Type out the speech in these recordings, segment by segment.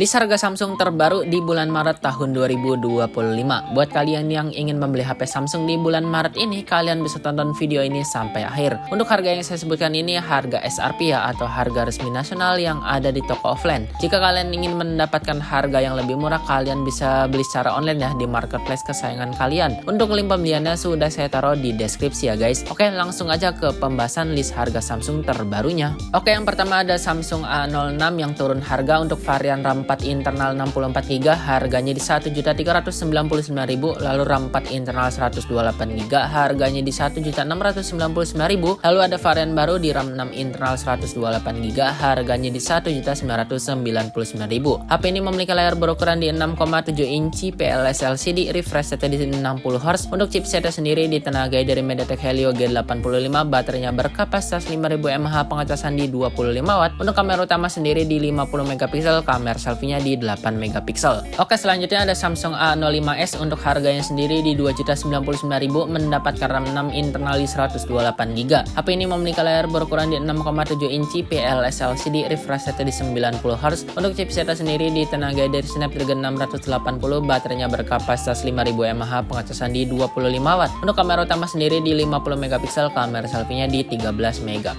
List harga Samsung terbaru di bulan Maret tahun 2025. Buat kalian yang ingin membeli HP Samsung di bulan Maret ini, kalian bisa tonton video ini sampai akhir. Untuk harga yang saya sebutkan ini harga SRP ya, atau harga resmi nasional yang ada di toko offline. Jika kalian ingin mendapatkan harga yang lebih murah, kalian bisa beli secara online ya di marketplace kesayangan kalian. Untuk link pembeliannya sudah saya taruh di deskripsi ya guys. Oke, langsung aja ke pembahasan list harga Samsung terbarunya. Oke, yang pertama ada Samsung A06 yang turun harga untuk varian RAM 4 internal 64GB harganya di 1.399.000, lalu RAM 4 internal 128GB harganya di 1.699.000, lalu ada varian baru di RAM 6 internal 128GB harganya di 1.999.000. HP ini memiliki layar berukuran di 6,7 inci, PLS LCD, refresh rate di 60Hz. Untuk chipsetnya sendiri ditenagai dari MediaTek Helio G85, baterainya berkapasitas 5000 mAh, pengecasan di 25W. Untuk kamera utama sendiri di 50MP, kamera selfie-nya di 8MP. Oke, selanjutnya ada Samsung A05s untuk harganya sendiri di 2.099.000, mendapatkan RAM 6 internal di 128GB. HP ini memiliki layar berukuran di 6,7 inci, PLS LCD, refresh rate di 90Hz. Untuk chipsetnya sendiri ditenagai dari Snapdragon 680, baterainya berkapasitas 5000 mAh, pengecasan di 25W. Untuk kamera utama sendiri di 50MP, kamera selfie-nya di 13MP.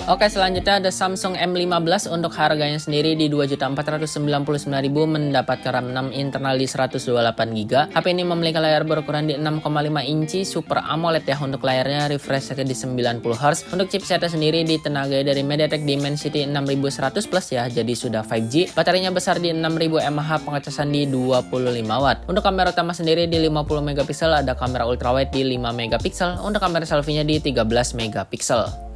Oke, selanjutnya ada Samsung M15 untuk harganya sendiri di 2.499.000, mendapatkan RAM 6 internal di 128GB. HP ini memiliki layar berukuran di 6,5 inci, Super AMOLED ya untuk layarnya, refresh rate di 90Hz. Untuk chipsetnya sendiri ditenagai dari MediaTek Dimensity 6100 Plus ya, jadi sudah 5G. Baterainya besar di 6000 mAh, pengecasan di 25W. Untuk kamera utama sendiri di 50MP, ada kamera ultrawide di 5MP. Untuk kamera selfie-nya di 13MP.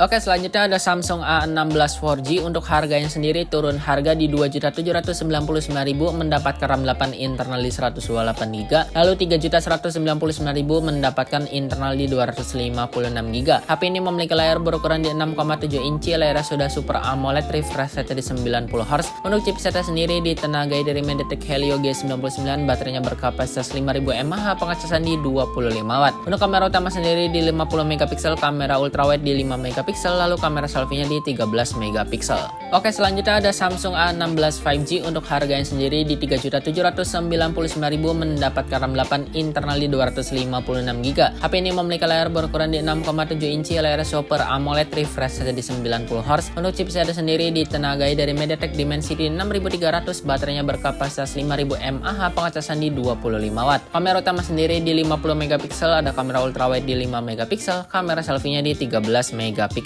Oke, selanjutnya ada Samsung A16 4G untuk harganya sendiri turun harga di 2.799.000, mendapatkan RAM 8 internal di 128GB, lalu 3.199.000 mendapatkan internal di 256GB. HP ini memiliki layar berukuran di 6,7 inci, layarnya sudah Super AMOLED, refresh rate di 90Hz. Untuk chipsetnya sendiri ditenagai dari MediaTek Helio G99, baterainya berkapasitas 5000 mAh, pengecasan di 25W. Untuk kamera utama sendiri di 50MP, kamera ultrawide di 5MP, lalu kamera selfie-nya di 13MP. Oke, selanjutnya ada Samsung A16 5G untuk harganya sendiri di 3.799.000, mendapatkan RAM 8 internal di 256GB. HP ini memiliki layar berukuran di 6,7 inci, layar Super AMOLED, refresh rate di 90Hz. Untuk chipsetnya sendiri ditenagai dari MediaTek Dimensity 6300, baterainya berkapasitas 5000 mAh, pengecasan di 25W. Kamera utama sendiri di 50MP, ada kamera ultrawide di 5MP, kamera selfie-nya di 13MP.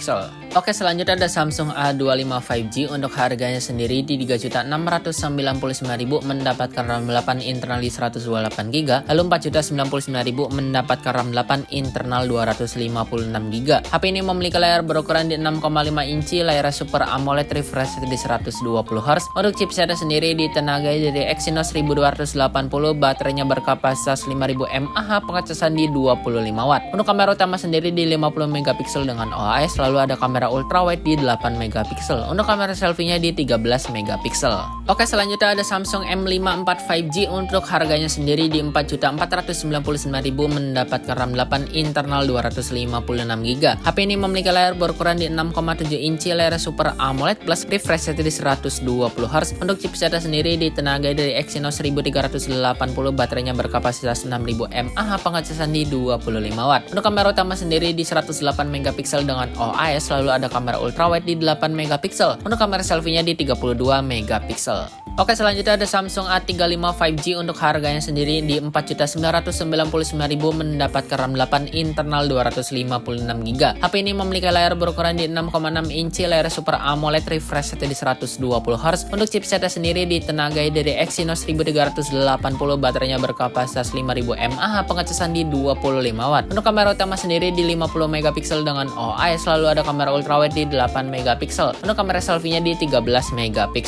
Oke, selanjutnya ada Samsung A25 5G untuk harganya sendiri di 3.699.000, mendapatkan RAM 8 internal di 128GB, lalu 4.099.000 mendapatkan RAM 8 internal 256GB. HP ini memiliki layar berukuran di 6,5 inci, layar Super AMOLED, refresh rate di 120Hz. Untuk chipsetnya sendiri ditenagai dari Exynos 1280, baterainya berkapasitas 5000 mAh, pengecasan di 25W. Untuk kamera utama sendiri di 50MP dengan OIS, lalu ada kamera ultrawide di 8MP. Untuk kamera selfie-nya di 13MP. Oke, selanjutnya ada Samsung M54 5G untuk harganya sendiri di 4.499.000, mendapatkan RAM 8 internal 256GB. HP ini memiliki layar berukuran di 6,7 inci, layar Super AMOLED plus, refresh rate di 120Hz. Untuk chipsetnya sendiri ditenagai dari Exynos 1380, baterainya berkapasitas 6000 mAh, pengecasan di 25W. Untuk kamera utama sendiri di 108MP dengan OIS, lalu ada kamera ultrawide di 8MP. Untuk kamera selfie-nya di 32MP. Oke, selanjutnya ada Samsung A35 5G untuk harganya sendiri di 4.999.000, mendapatkan RAM 8 internal 256GB. HP ini memiliki layar berukuran di 6,6 inci, layar Super AMOLED, refresh rate di 120Hz. Untuk chipsetnya sendiri ditenagai dari Exynos 1380, baterainya berkapasitas 5000 mAh, pengecasan di 25W. Untuk kamera utama sendiri di 50MP dengan OIS, lalu ada kamera ultrawide di 8MP. Untuk kamera selfie-nya di 13MP.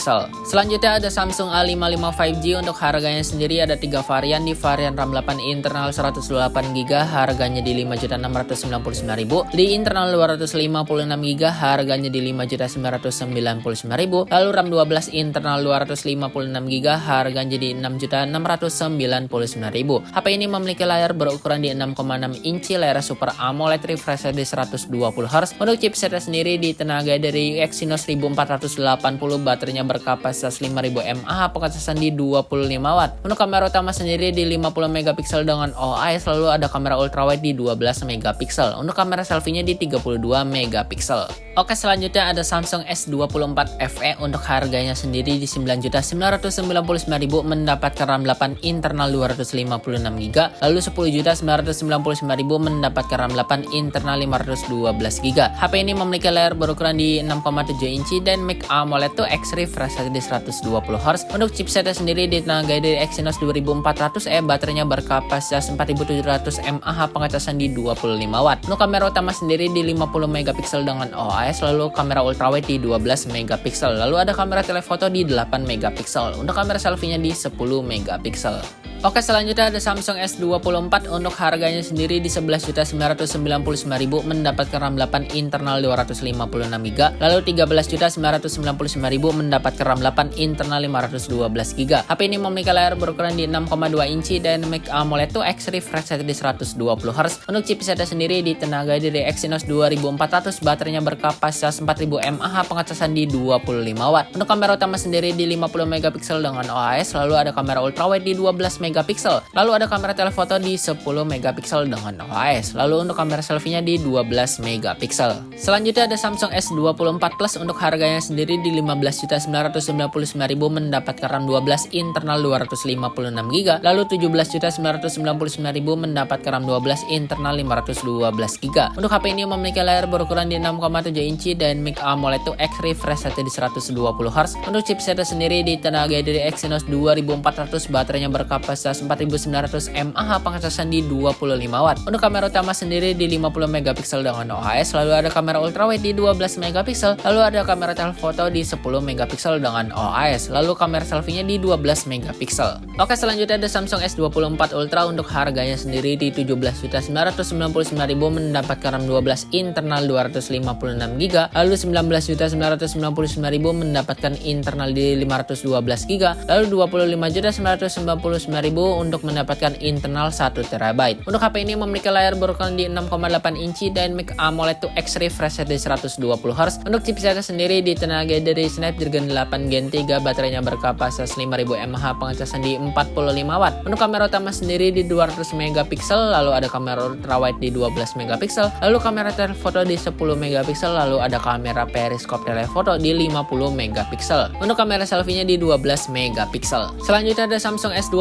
Selanjutnya ada Samsung A55 5G untuk harganya sendiri ada 3 varian. Di varian RAM 8 internal 128GB harganya di 5.699.000, di internal 256GB harganya di 5.999.000, lalu RAM 12 internal 256GB harganya di 6.699.000. HP ini memiliki layar berukuran di 6,6 inci, layar Super AMOLED, refresh rate di 120Hz. Untuk chipset sendiri ditenagai dari Exynos 1480, baterainya berkapasitas 5000 mAh, pengecasan di 25 watt. Untuk kamera utama sendiri di 50 megapiksel dengan OIS, lalu ada kamera ultrawide di 12 megapiksel. Untuk kamera selfie-nya di 32 megapiksel. Oke, selanjutnya ada Samsung S24 FE. Untuk harganya sendiri di 9.999.000 mendapatkan RAM 8 internal 256GB, lalu 10.999.000 mendapatkan RAM 8 internal 512GB. HP ini memiliki layar berukuran di 6,7 inci dan mic AMOLED X refresh rate di 120Hz. Untuk chipsetnya sendiri ditenagai dari Exynos 2400E, baterainya berkapasitas 4700 mAh, pengecasan di 25 watt. Untuk kamera utama sendiri di 50 megapiksel dengan OIS, lalu kamera ultrawide di 12 megapiksel, lalu ada kamera telefoto di 8 megapiksel. Untuk kamera selfie-nya di 10 megapiksel. Oke, selanjutnya ada Samsung S24. Untuk harganya sendiri di 11.999.000 mendapatkan RAM 8 internal 256GB, lalu 13.999.000 mendapatkan RAM 8 internal 512GB. HP ini memiliki layar berukuran di 6,2 inci dan mic AMOLED X refresh rate di 120Hz. Untuk chipsetnya sendiri ditenagai dari Exynos 2400, baterainya berkapasitas 4000 mAh, pengecasan di 25 watt. Untuk kamera utama sendiri di 50 megapiksel dengan OIS, lalu ada kamera ultrawide di 12 megapiksel, lalu ada kamera telefoto di 10 megapiksel dengan OIS, lalu untuk kamera selfie-nya di 12 megapiksel. Selanjutnya ada Samsung S24 Plus. Untuk harganya sendiri di 15.999.000 mendapatkan RAM 12 internal 256GB, lalu 17.999.000 mendapatkan RAM 12 internal 512GB. Untuk HP ini memiliki layar berukuran di 6,7 inci dan mic AMOLED X refresh rate di 120Hz. Untuk chipsetnya sendiri ditenagai dari Exynos 2400, baterainya berkapasitas 4900 mAh, pengecasan di 25 watt. Untuk kamera utama sendiri di 50 megapiksel dengan OIS, lalu ada kamera ultrawide di 12 megapiksel, lalu ada kamera telefoto di 10 megapiksel dengan OIS, lalu kamera selfie-nya di 12 megapiksel. Oke, selanjutnya ada Samsung S24 Ultra. Untuk harganya sendiri di 17.999.000 mendapatkan RAM 12 internal 256GB, lalu 19.999.000 mendapatkan internal di 512GB, lalu 25.999.000 untuk mendapatkan internal 1TB. Untuk HP ini memiliki layar berukuran di 6,8 inci dan mic AMOLED X refresh rate di 120Hz. Untuk chipsetnya sendiri ditenagai dari Snapdragon 8 Gen 3, baterainya berkapasitas 5000 mAh, pengecasan di 45 watt. Untuk kamera utama sendiri di 200 megapiksel, lalu ada kamera ultrawide di 12 megapiksel, lalu kamera telefoto di 10 megapiksel, lalu ada kamera periskop telefoto di 50 megapiksel. Untuk kamera selfie-nya di 12 megapiksel. Selanjutnya ada Samsung S25.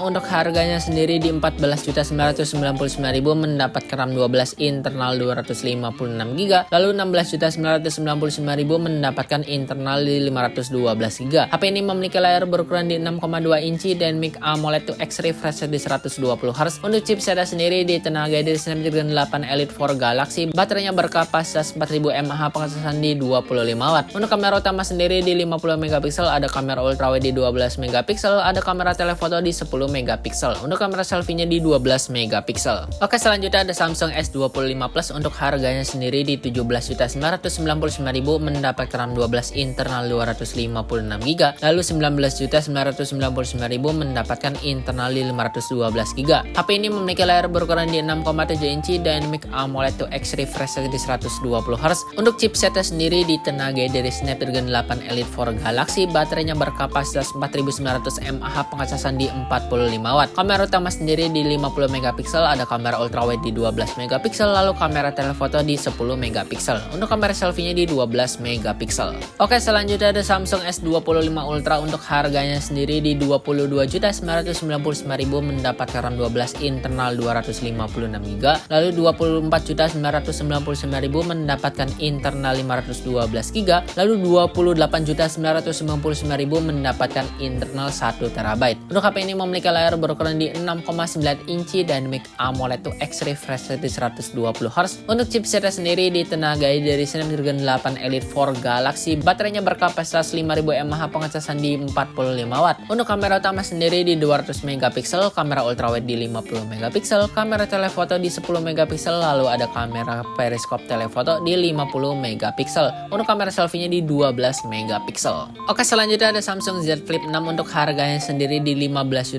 Untuk harganya sendiri di 14.999.000 mendapatkan RAM 12 internal 256GB, lalu 16.999.000 mendapatkan internal di 512GB. HP ini memiliki layar berukuran di 6,2 inci dan mic AMOLED X refresh rate di 120Hz. Untuk chipsetnya sendiri ditenagai dari Snapdragon 8 Elite 4 Galaxy, baterainya berkapasitas 4000 mAh, pengecasan di 25 watt. Untuk kamera utama sendiri di 50 megapiksel, ada kamera ultrawide di 12 megapiksel, ada kamera telefoto di 10 megapiksel. Untuk kamera selfie-nya di 12 megapiksel. Oke, selanjutnya ada Samsung S25 Plus. Untuk harganya sendiri di 17.999.000 mendapatkan RAM 12 internal 256GB, lalu 19.999.000 mendapatkan internal di 512GB. HP ini memiliki layar berukuran di 6,7 inci dan mic AMOLED X refresh rate di 120Hz. Untuk chipsetnya sendiri ditenagai dari Snapdragon 8 Elite 4 Galaxy, baterainya berkapasitas 4900 mAh, pengecasan di 45 watt. Kamera utama sendiri di 50 megapiksel, ada kamera ultrawide di 12 megapiksel, lalu kamera telefoto di 10 megapiksel. Untuk kamera selfie-nya di 12 megapiksel. Oke, selanjutnya ada Samsung S25 Ultra. Untuk harganya sendiri di 22.999.000 mendapatkan RAM 12 internal 256GB, lalu 24.999.000 mendapatkan internal 512GB, lalu 28.999.000 mendapatkan internal 1TB. Untuk HP ini memiliki layar berukuran di 6,9 inci dan mic AMOLED X refresh rate di 120Hz. Untuk chipsetnya sendiri ditenagai dari Snapdragon 8 Elite 4 Galaxy, baterainya berkapasitas 5000 mAh, pengecasan di 45 watt. Untuk kamera utama sendiri di 200 megapiksel, kamera ultrawide di 50 megapiksel, kamera telefoto di 10 megapiksel, lalu ada kamera periskop telefoto di 50 megapiksel. Untuk kamera selfie-nya di 12 megapiksel. Oke, selanjutnya ada Samsung Z Flip 6. Untuk harganya sendiri di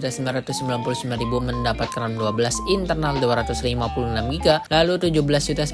17.999.000 mendapat RAM 12, internal 256GB, lalu 17.999.000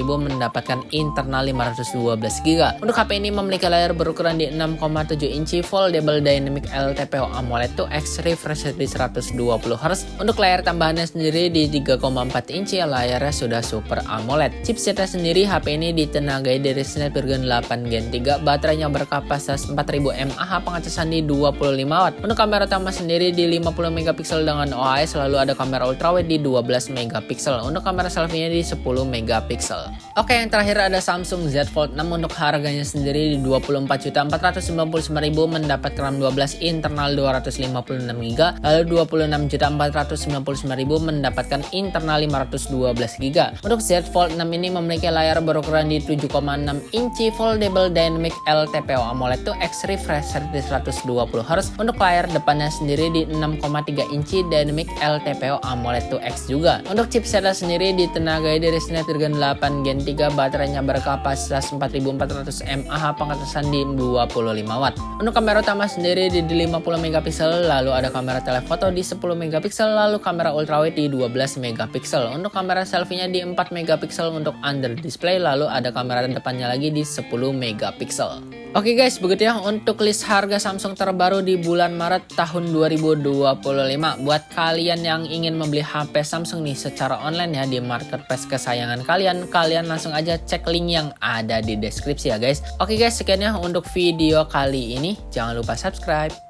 mendapatkan internal 512GB. Untuk HP ini memiliki layar berukuran di 6,7 inci foldable dynamic LTPO AMOLED 2X, refresh rate di 120Hz. Untuk layar tambahannya sendiri di 3,4 inci, layarnya sudah Super AMOLED. Chipsetnya sendiri HP ini ditenagai dari Snapdragon 8 Gen 3, baterainya berkapasitas 4000 mAh, pengecasan di 25W. Untuk kamera utama sendiri di 50 megapiksel dengan OIS, lalu ada kamera ultrawide di 12 megapiksel. Untuk kamera selfie-nya di 10 megapiksel. Oke, yang terakhir ada Samsung Z Fold 6. Untuk harganya sendiri di 24.499.000 mendapat RAM 12, internal 256GB, lalu 26.499.000 mendapatkan internal 512GB. Untuk Z Fold 6 ini memiliki layar berukuran di 7,6 inci foldable dynamic LTPO AMOLED 2X, refresh rate di 120Hz. Untuk layar depannya sendiri di 6,3 inci dynamic LTPO AMOLED 2X juga. Untuk chipsetnya sendiri ditenagai dari Snapdragon 8 Gen 3, baterainya berkapasitas 4400 mAh, pengecasan di 25W. Untuk kamera utama sendiri di 50 megapiksel, lalu ada kamera telefoto di 10 megapiksel, lalu kamera ultrawide di 12 megapiksel. Untuk kamera selfie-nya di 4 megapiksel untuk under display, lalu ada kamera depannya lagi di 10 megapiksel. Oke guys, begitu ya untuk list harga Samsung terbaru di bulan Maret tahun 2025. Buat kalian yang ingin membeli HP Samsung nih secara online ya di marketplace kesayangan kalian, kalian langsung aja cek link yang ada di deskripsi ya guys. Oke guys, sekian ya untuk video kali ini. Jangan lupa subscribe.